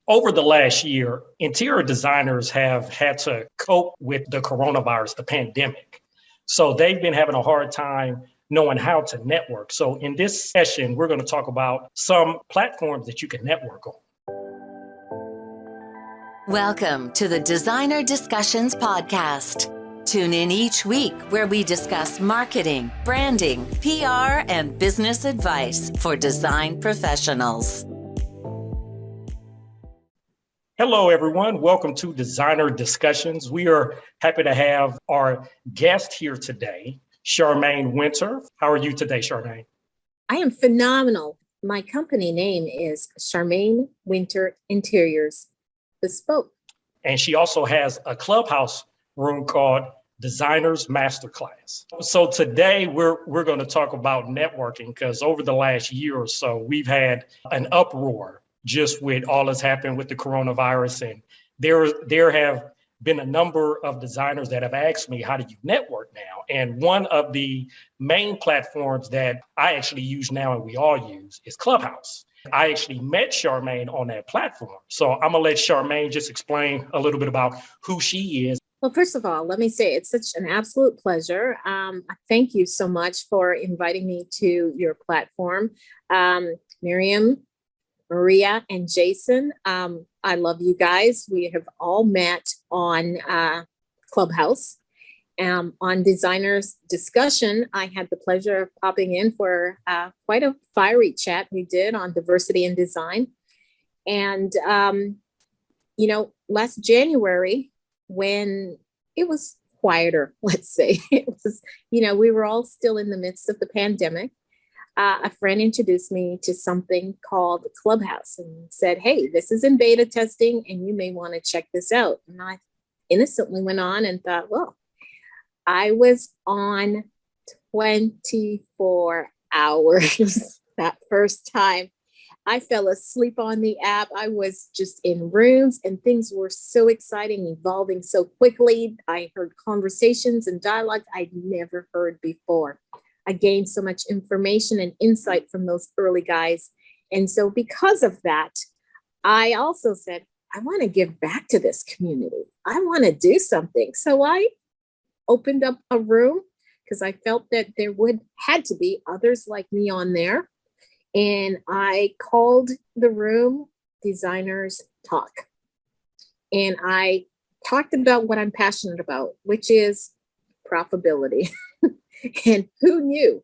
Over the last year, interior designers have had to cope with the coronavirus, the pandemic. So they've been having a hard time knowing how to network. So in this session, we're going to talk about some platforms that you can network on. Welcome to the Designer Discussions Podcast. Tune in each week where we discuss marketing, branding, PR, and business advice for design professionals. Hello, everyone. Welcome to Designer Discussions. We are happy to have our guest here today, Charmaine Wynter. How are you today, Charmaine? I am phenomenal. My company name is Charmaine Wynter Interiors Bespoke. And she also has a Clubhouse room called Designers Masterclass. So today we're going to talk about networking because over the last year or so, we've had an uproar just with all that's happened with the coronavirus. And there have been a number of designers that have asked me, how do you network now? And one of the main platforms that I actually use now and we all use is Clubhouse. I actually met Charmaine on that platform. So I'm gonna let Charmaine just explain a little bit about who she is. Well, first of all, let me say it's such an absolute pleasure. Thank you so much for inviting me to your platform. Miriam, Maria, and Jason, I love you guys. We have all met on Clubhouse. On Designers Discussion, I had the pleasure of popping in for quite a fiery chat we did on diversity and design. And, last January, when it was quieter, let's say, it was, we were all still in the midst of the pandemic. A friend introduced me to something called Clubhouse and said, hey, this is in beta testing and you may want to check this out. And I innocently went on and thought, well, I was on 24 hours that first time. I fell asleep on the app. I was just in rooms and things were so exciting, evolving so quickly. I heard conversations and dialogues I'd never heard before. I gained so much information and insight from those early guys. And so because of that, I also said, I want to give back to this community. I want to do something. So I opened up a room because I felt that there had to be others like me on there. And I called the room Designers Talk. And I talked about what I'm passionate about, which is profitability. And who knew?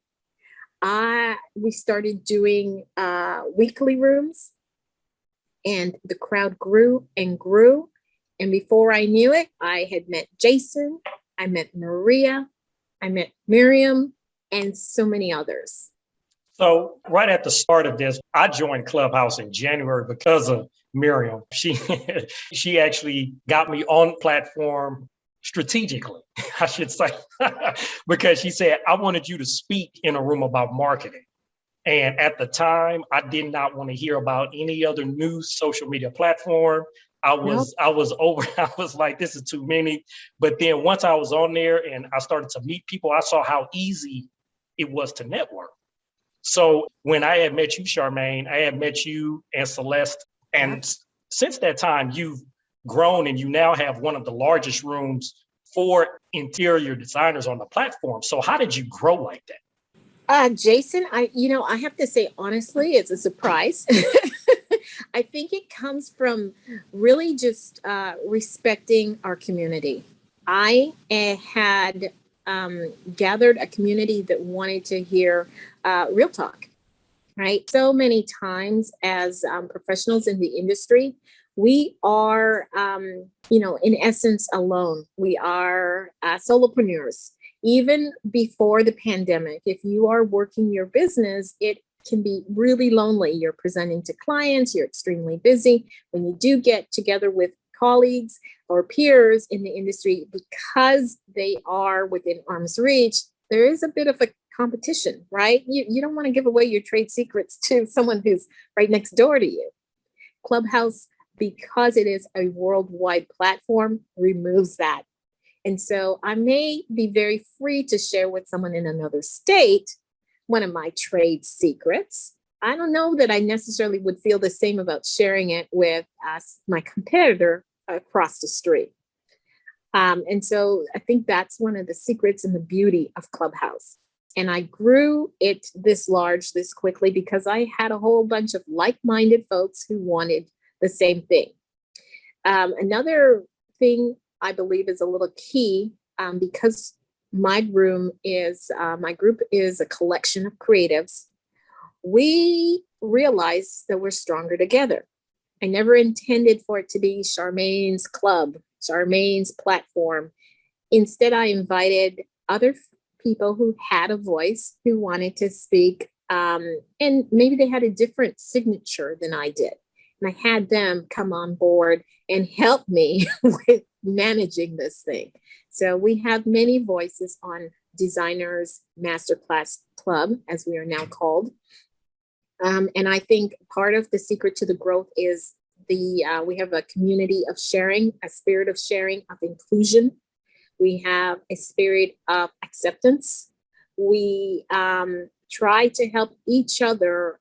We started doing weekly rooms and the crowd grew and grew. And before I knew it, I had met Jason, I met Maria, I met Miriam, and so many others. So right at the start of this, I joined Clubhouse in January because of Miriam. She actually got me on platform strategically, I should say, because she said, I wanted you to speak in a room about marketing. And at the time, I did not want to hear about any other new social media platform. I was like, this is too many. But then once I was on there and I started to meet people, I saw how easy it was to network. So when I had met you, Charmaine, I had met you and Celeste. And since that time, you've grown and you now have one of the largest rooms for interior designers on the platform. So how did you grow like that? Jason, I have to say, honestly, it's a surprise. I think it comes from really just respecting our community. I had gathered a community that wanted to hear real talk, right? So many times as professionals in the industry, we are, in essence, alone. We are solopreneurs. Even before the pandemic, if you are working your business, it can be really lonely. You're presenting to clients, you're extremely busy. When you do get together with colleagues or peers in the industry, because they are within arm's reach, there is a bit of a competition, right? You don't want to give away your trade secrets to someone who's right next door to you. Clubhouse, because it is a worldwide platform, removes that. And so I may be very free to share with someone in another state one of my trade secrets, I don't know that I necessarily would feel the same about sharing it with my competitor across the street. And so I think that's one of the secrets and the beauty of Clubhouse. And I grew it this large, this quickly, because I had a whole bunch of like-minded folks who wanted the same thing. Another thing I believe is a little key, because my group is a collection of creatives. We realize that we're stronger together. I never intended for it to be Charmaine's club, Charmaine's platform. Instead, I invited other people who had a voice, who wanted to speak, and maybe they had a different signature than I did. And I had them come on board and help me with managing this thing. So we have many voices on Designers Masterclass Club, as we are now called. And I think part of the secret to the growth is we have a community of sharing, a spirit of sharing, of inclusion. We have a spirit of acceptance. We try to help each other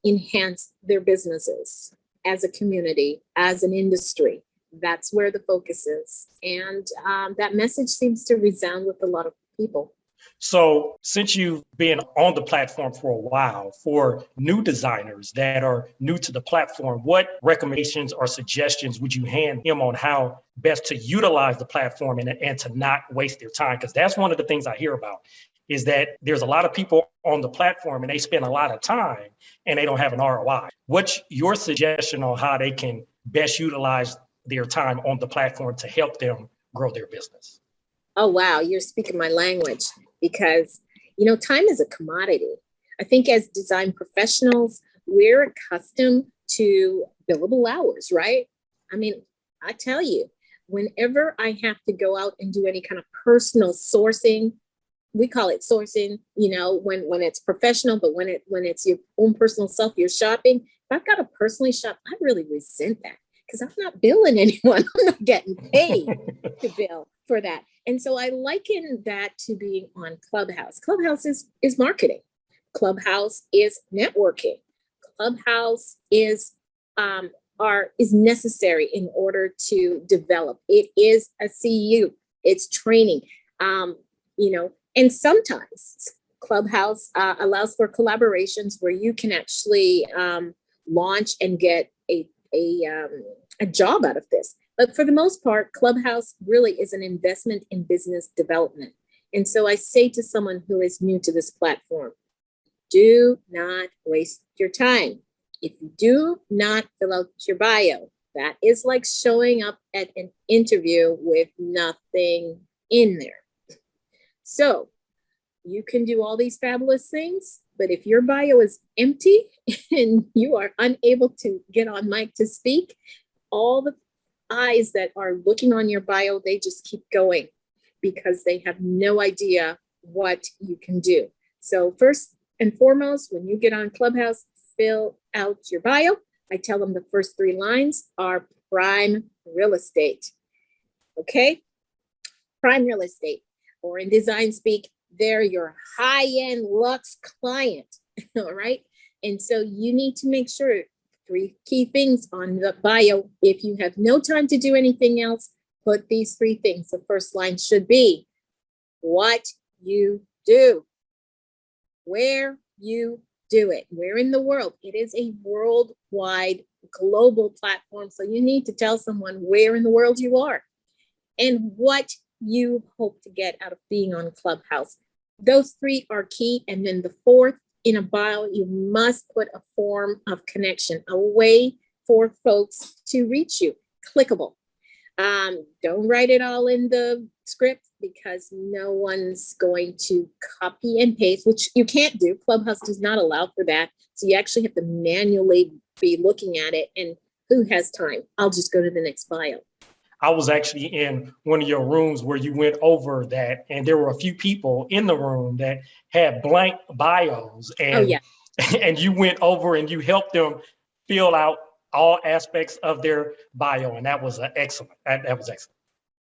enhance their businesses as a community, as an industry. That's where the focus is. And that message seems to resound with a lot of people. So since you've been on the platform for a while, for new designers that are new to the platform, what recommendations or suggestions would you hand him on how best to utilize the platform and to not waste their time? Because that's one of the things I hear about, is that there's a lot of people on the platform and they spend a lot of time and they don't have an ROI. What's your suggestion on how they can best utilize their time on the platform to help them grow their business? Oh, wow. You're speaking my language, because, time is a commodity. I think as design professionals, we're accustomed to billable hours, right? I mean, I tell you, whenever I have to go out and do any kind of personal sourcing, we call it sourcing, when it's professional, but when it's your own personal self, you're shopping. If I've got to personally shop, I really resent that, because I'm not billing anyone. I'm not getting paid to bill for that. And so I liken that to being on Clubhouse. Clubhouse is marketing. Clubhouse is networking. Clubhouse is necessary in order to develop. It is a CU. It's training. And sometimes Clubhouse allows for collaborations where you can actually launch and get a job out of this. But for the most part, Clubhouse really is an investment in business development. And so I say to someone who is new to this platform, do not waste your time. If you do not fill out your bio, that is like showing up at an interview with nothing in there. So you can do all these fabulous things, but if your bio is empty and you are unable to get on mic to speak, all the eyes that are looking on your bio, they just keep going because they have no idea what you can do. So first and foremost, when you get on Clubhouse, fill out your bio. I tell them the first 3 lines are prime real estate. Okay? Prime real estate, or in design speak, they're your high-end luxe client. All right? And so you need to make sure 3 key things on the bio. If you have no time to do anything else, put these 3 things. The first line should be what you do, where you do it, where in the world. It is a worldwide, global platform. So you need to tell someone where in the world you are and what you hope to get out of being on Clubhouse. Those 3 are key. And then the 4th, in a bio, you must put a form of connection, a way for folks to reach you, clickable. Don't write it all in the script, because no one's going to copy and paste, which you can't do. Clubhouse does not allow for that. So you actually have to manually be looking at it. And who has time? I'll just go to the next bio. I was actually in one of your rooms where you went over that, and there were a few people in the room that had blank bios, and and you went over and you helped them fill out all aspects of their bio, and that was excellent. That was excellent.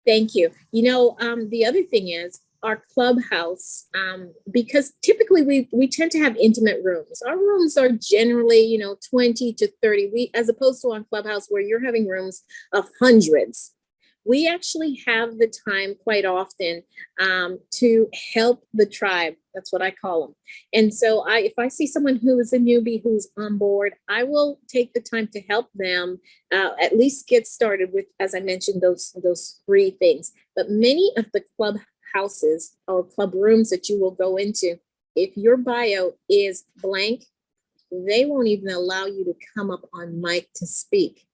Thank you. The other thing is, our clubhouse, because typically we tend to have intimate rooms. Our rooms are generally, 20 to 30, as opposed to on Clubhouse where you're having rooms of hundreds. We actually have the time quite often to help the tribe. That's what I call them. And so if I see someone who is a newbie who's on board, I will take the time to help them at least get started with, as I mentioned, those 3 things. But many of the club houses or club rooms that you will go into, if your bio is blank, they won't even allow you to come up on mic to speak.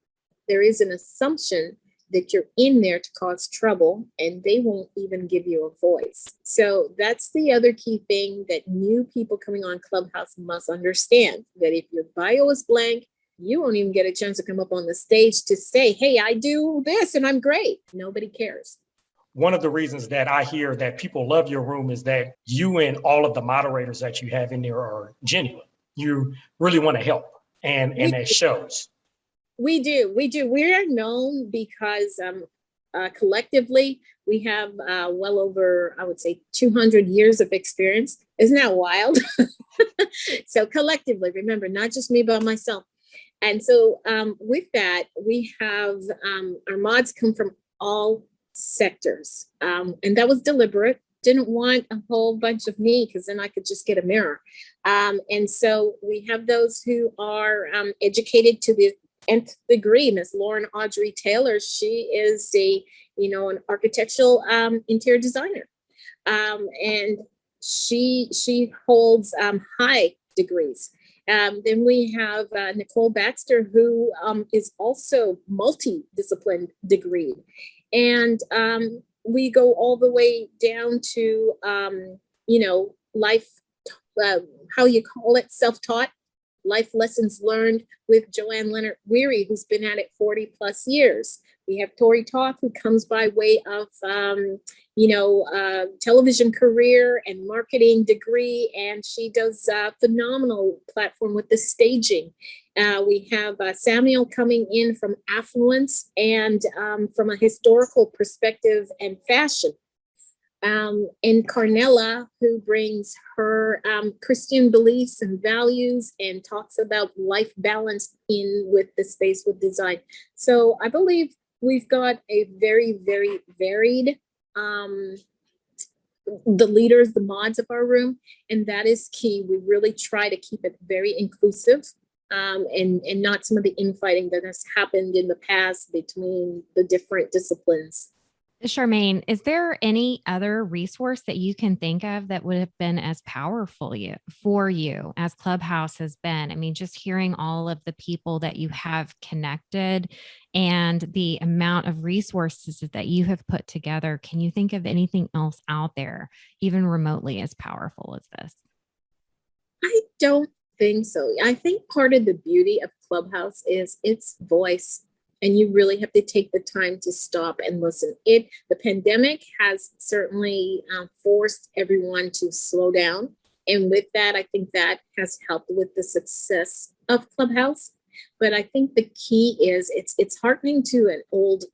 There is an assumption that you're in there to cause trouble, and they won't even give you a voice. So that's the other key thing that new people coming on Clubhouse must understand, that if your bio is blank, you won't even get a chance to come up on the stage to say, hey, I do this and I'm great. Nobody cares. One of the reasons that I hear that people love your room is that you and all of the moderators that you have in there are genuine. You really want to help, and that shows. We do. We are known because collectively we have well over, I would say, 200 years of experience. Isn't that wild? So collectively, remember, not just me by myself. And so with that, we have our mods come from all sectors. And that was deliberate. Didn't want a whole bunch of me because then I could just get a mirror. And so we have those who are educated to the nth degree. Miss Lauren Audrey Taylor, she is an architectural interior designer. And she holds high degrees. Then we have Nicole Baxter, who is also multidiscipline degree. And we go all the way down to, life, how you call it, self-taught, life lessons learned with Joanne Leonard Weary, who's been at it 40 plus years. We have Tori Toth, who comes by way of, television career and marketing degree, and she does a phenomenal platform with the staging. We have Samuel coming in from affluence and from a historical perspective and fashion. And Carnella, who brings her Christian beliefs and values and talks about life balance in with the space with design. So I believe we've got a very, very varied, the leaders, the mods of our room, and that is key. We really try to keep it very inclusive and not some of the infighting that has happened in the past between the different disciplines. Charmaine, is there any other resource that you can think of that would have been as powerful for you as Clubhouse has been? I mean, just hearing all of the people that you have connected and the amount of resources that you have put together, can you think of anything else out there, even remotely as powerful as this? I don't think so. I think part of the beauty of Clubhouse is its voice. And you really have to take the time to stop and listen. The pandemic has certainly forced everyone to slow down. And with that, I think that has helped with the success of Clubhouse. But I think the key is it's heartening to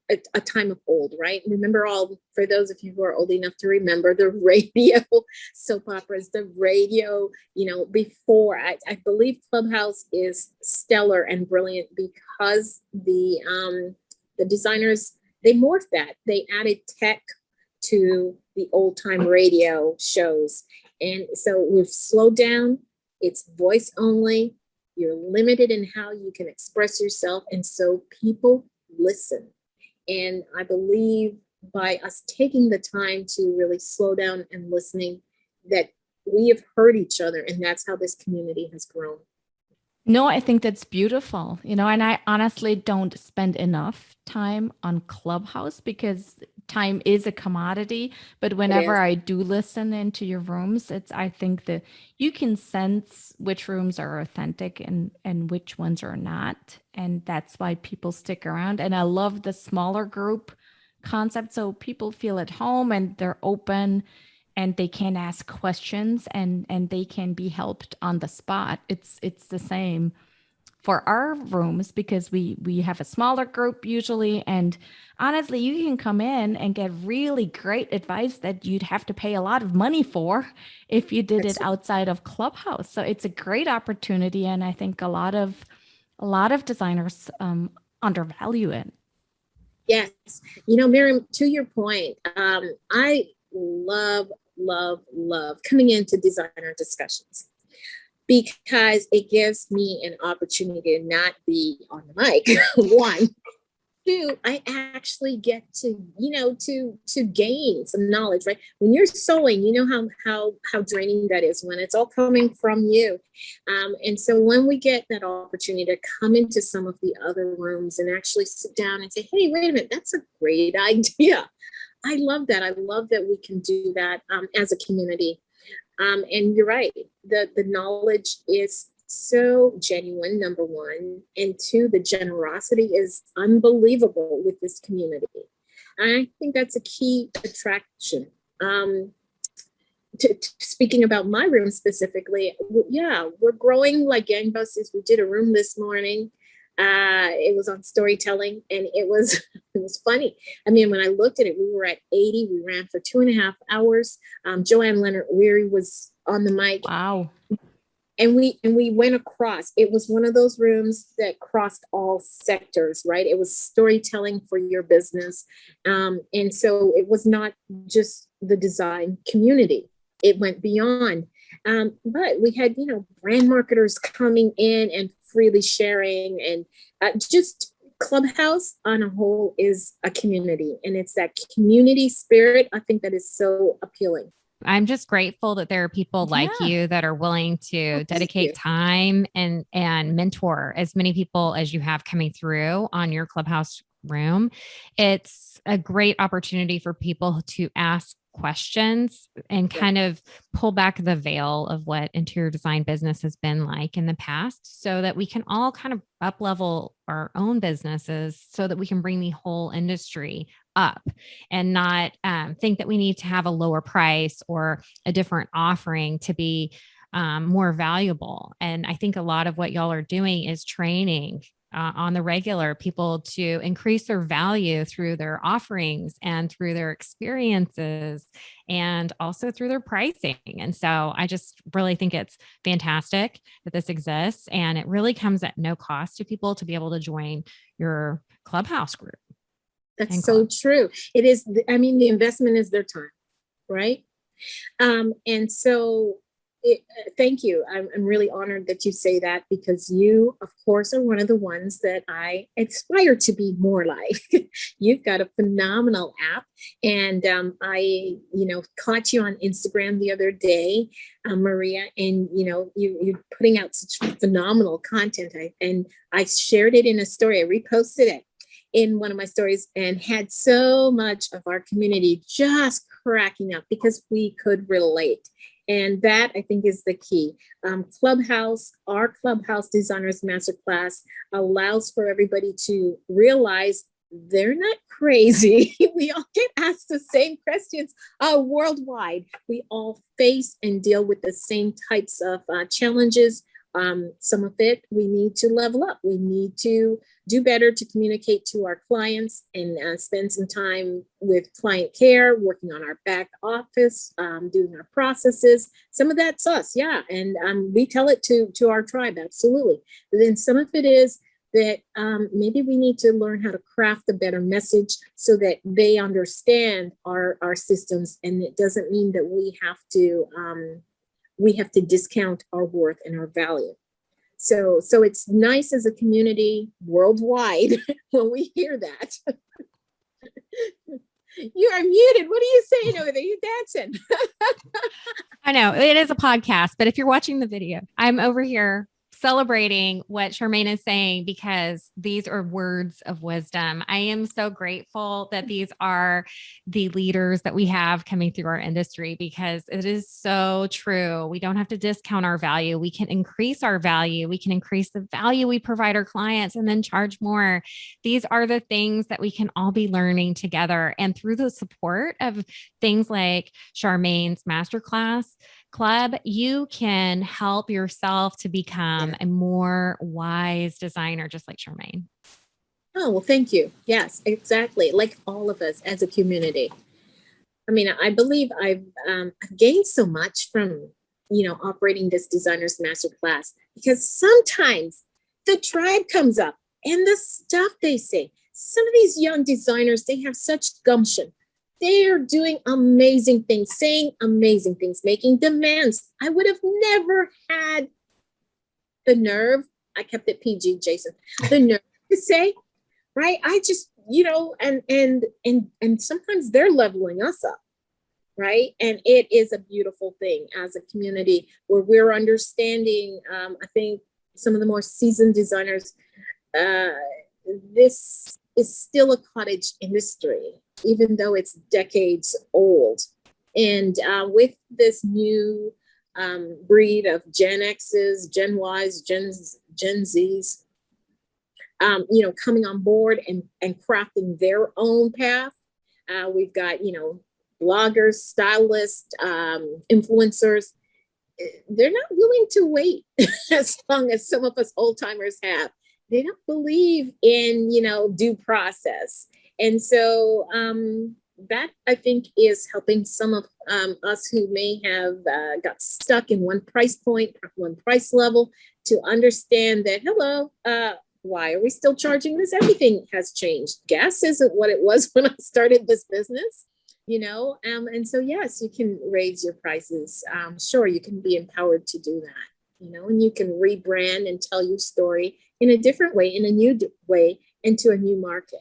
a time of old, right? Remember for those of you who are old enough to remember the radio soap operas, the radio, before. I believe Clubhouse is stellar and brilliant because the designers, they morphed that. They added tech to the old time radio shows. And so we've slowed down. It's voice only. You're limited in how you can express yourself. And so people listen. And I believe by us taking the time to really slow down and listening, that we have heard each other. And that's how this community has grown. No, I think that's beautiful, and I honestly don't spend enough time on Clubhouse because time is a commodity. But whenever I do listen into your rooms, I think that you can sense which rooms are authentic and which ones are not. And that's why people stick around. And I love the smaller group concept. So people feel at home and they're open and they can ask questions and they can be helped on the spot. It's the same for our rooms because we have a smaller group usually. And honestly, you can come in and get really great advice that you'd have to pay a lot of money for if you did it outside of Clubhouse. So it's a great opportunity. And I think a lot of designers undervalue it. Yes. You know, Miriam, to your point, I love coming into designer discussions because it gives me an opportunity to not be on the mic. One. Two, I actually get to, to gain some knowledge, right? When you're sewing, you know how draining that is when it's all coming from you. And so when we get that opportunity to come into some of the other rooms and actually sit down and say, hey, wait a minute, that's a great idea. I love that. I love that we can do that as a community. And you're right, the knowledge is so genuine, number one, and two, the generosity is unbelievable with this community. And I think that's a key attraction. Speaking about my room specifically, yeah, we're growing like gangbusters. We did a room this morning. It was on storytelling, and it was funny. I mean, when I looked at it, we were at 80. We ran for 2.5 hours. Joanne Leonard Weary was on the mic. Wow. And we went across. It was one of those rooms that crossed all sectors, right? It was storytelling for your business. And so it was not just the design community. It went beyond. But we had, brand marketers coming in and freely sharing, and just Clubhouse on a whole is a community. And it's that community spirit, I think, that is so appealing. I'm just grateful that there are people like you that are willing to dedicate time and mentor as many people as you have coming through on your Clubhouse room. It's a great opportunity for people to ask questions and kind of pull back the veil of what interior design business has been like in the past, so that we can all kind of up level our own businesses so that we can bring the whole industry up and not think that we need to have a lower price or a different offering to be more valuable. And I think a lot of what y'all are doing is training on the regular people to increase their value through their offerings and through their experiences and also through their pricing. And so I just really think it's fantastic that this exists, and it really comes at no cost to people to be able to join your Clubhouse group. That's so true. It is. I mean, the investment is their time, right? And so thank you. I'm really honored that you say that, because you, of course, are one of the ones that I aspire to be more like. You've got a phenomenal app, and I, caught you on Instagram the other day, Maria, and you're putting out such phenomenal content. And I shared it in a story. I reposted it in one of my stories and had so much of our community just cracking up because we could relate. And that, I think, is the key. Clubhouse, our Clubhouse Designers Masterclass allows for everybody to realize they're not crazy. We all get asked the same questions worldwide. We all face and deal with the same types of challenges. Some of it we need to level up. We need to do better to communicate to our clients and spend some time with client care, working on our back office, doing our processes. Some of that's us, yeah. And we tell it to our tribe, absolutely. But then some of it is that maybe we need to learn how to craft a better message so that they understand our systems. And it doesn't mean that we have to discount our worth and our value. So it's nice as a community worldwide when we hear that. You are muted. What are you saying over there? You're dancing. I know it is a podcast, but if you're watching the video, I'm over here celebrating what Charmaine is saying, because these are words of wisdom. I am so grateful that these are the leaders that we have coming through our industry, because it is so true. We don't have to discount our value. We can increase our value. We can increase the value we provide our clients and then charge more. These are the things that we can all be learning together. And through the support of things like Charmaine's masterclass, Club, you can help yourself to become a more wise designer, just like Charmaine. Oh, well, thank you. Yes, exactly. Like all of us as a community. I mean, I believe I've gained so much from, operating this Designers Masterclass, because sometimes the tribe comes up and the stuff they say, some of these young designers, they have such gumption. They are doing amazing things, saying amazing things, making demands. I would have never had the nerve. I kept it PG, Jason, the nerve to say, right? I just, and sometimes they're leveling us up, right? And it is a beautiful thing as a community where we're understanding. I think some of the more seasoned designers, this is still a cottage industry, even though it's decades old. And with this new breed of Gen X's, Gen Y's, Gen Z's, coming on board and crafting their own path. We've got, bloggers, stylists, influencers. They're not willing to wait as long as some of us old timers have. They don't believe in, due process. And so that, I think, is helping some of us who may have got stuck in one price point, one price level, to understand that, hello, why are we still charging this? Everything has changed. Gas isn't what it was when I started this business, and so, yes, you can raise your prices. Sure, you can be empowered to do that, and you can rebrand and tell your story in a different way, in a new way, into a new market.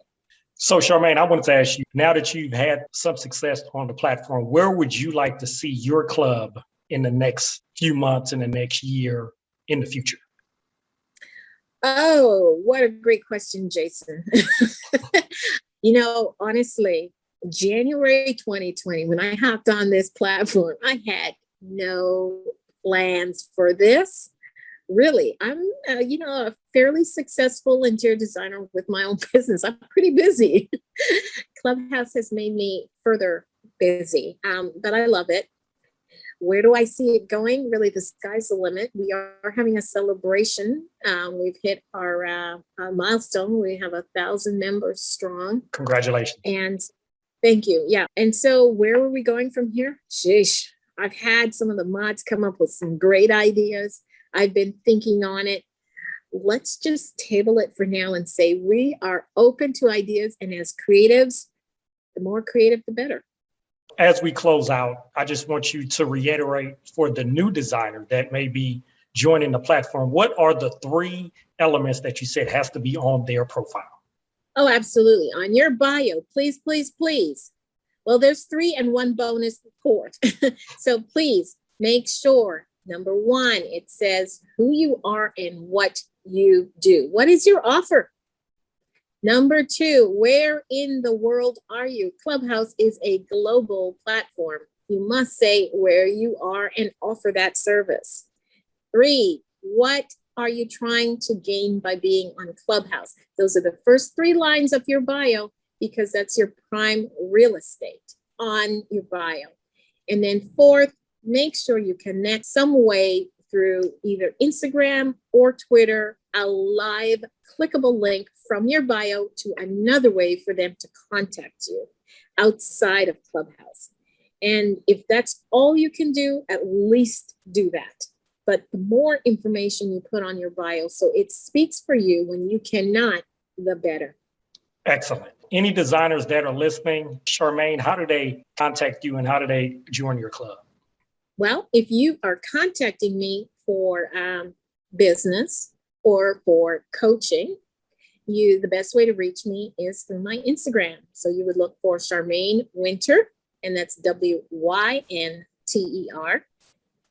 So, Charmaine, I wanted to ask you, now that you've had some success on the platform, where would you like to see your club in the next few months, in the next year, in the future? Oh, what a great question, Jason. Honestly, January 2020, when I hopped on this platform, I had no plans for this. Really, I'm, a fairly successful interior designer with my own business. I'm pretty busy. Clubhouse has made me further busy, but I love it. Where do I see it going? Really, the sky's the limit. We are having a celebration. We've hit our milestone. We have 1,000 members strong. Congratulations. And thank you. Yeah. And so where are we going from here? Sheesh. I've had some of the mods come up with some great ideas. I've been thinking on it. Let's just table it for now and say we are open to ideas. And as creatives, the more creative, the better. As we close out, I just want you to reiterate for the new designer that may be joining the platform, what are the 3 elements that you said has to be on their profile? Oh, absolutely. On your bio, please, please, please. Well, there's 3 and 1 bonus 4th. So please make sure, number 1, it says who you are and what you do. What is your offer? Number 2, where in the world are you? Clubhouse is a global platform. You must say where you are and offer that service. 3, what are you trying to gain by being on Clubhouse? Those are the first 3 lines of your bio, because that's your prime real estate on your bio. And then 4th, make sure you connect some way through either Instagram or Twitter, a live clickable link from your bio to another way for them to contact you outside of Clubhouse. And if that's all you can do, at least do that. But the more information you put on your bio, so it speaks for you when you cannot, the better. Excellent. Any designers that are listening, Charmaine, how do they contact you and how do they join your club? Well, if you are contacting me for business or for coaching, the best way to reach me is through my Instagram. So you would look for Charmaine Wynter, and that's WYNTER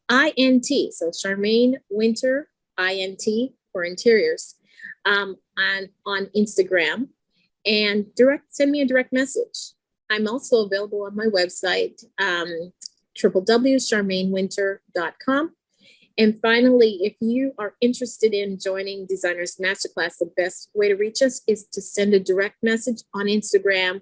INT. So Charmaine Wynter INT for interiors on Instagram, and send me a direct message. I'm also available on my website, www.charmainewynter.com. And finally, if you are interested in joining Designers Masterclass, the best way to reach us is to send a direct message on Instagram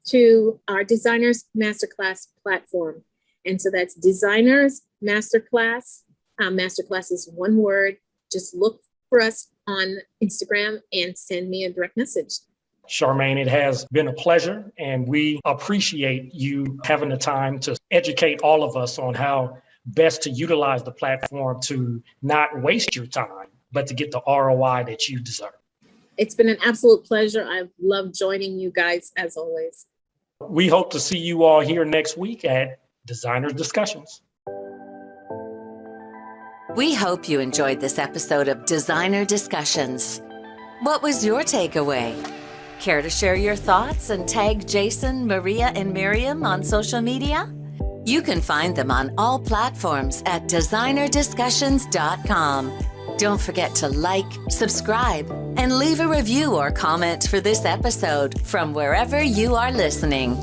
to our Designers Masterclass platform. And so that's Designers Masterclass. Masterclass is one word. Just look for us on Instagram and send me a direct message. Charmaine, it has been a pleasure, and we appreciate you having the time to educate all of us on how best to utilize the platform to not waste your time, but to get the ROI that you deserve. It's been an absolute pleasure. I've loved joining you guys as always. We hope to see you all here next week at Designers Discussions. We hope you enjoyed this episode of Designer Discussions. What was your takeaway? Care to share your thoughts and tag Jason, Maria, and Miriam on social media? You can find them on all platforms at designerdiscussions.com. Don't forget to like, subscribe, and leave a review or comment for this episode from wherever you are listening.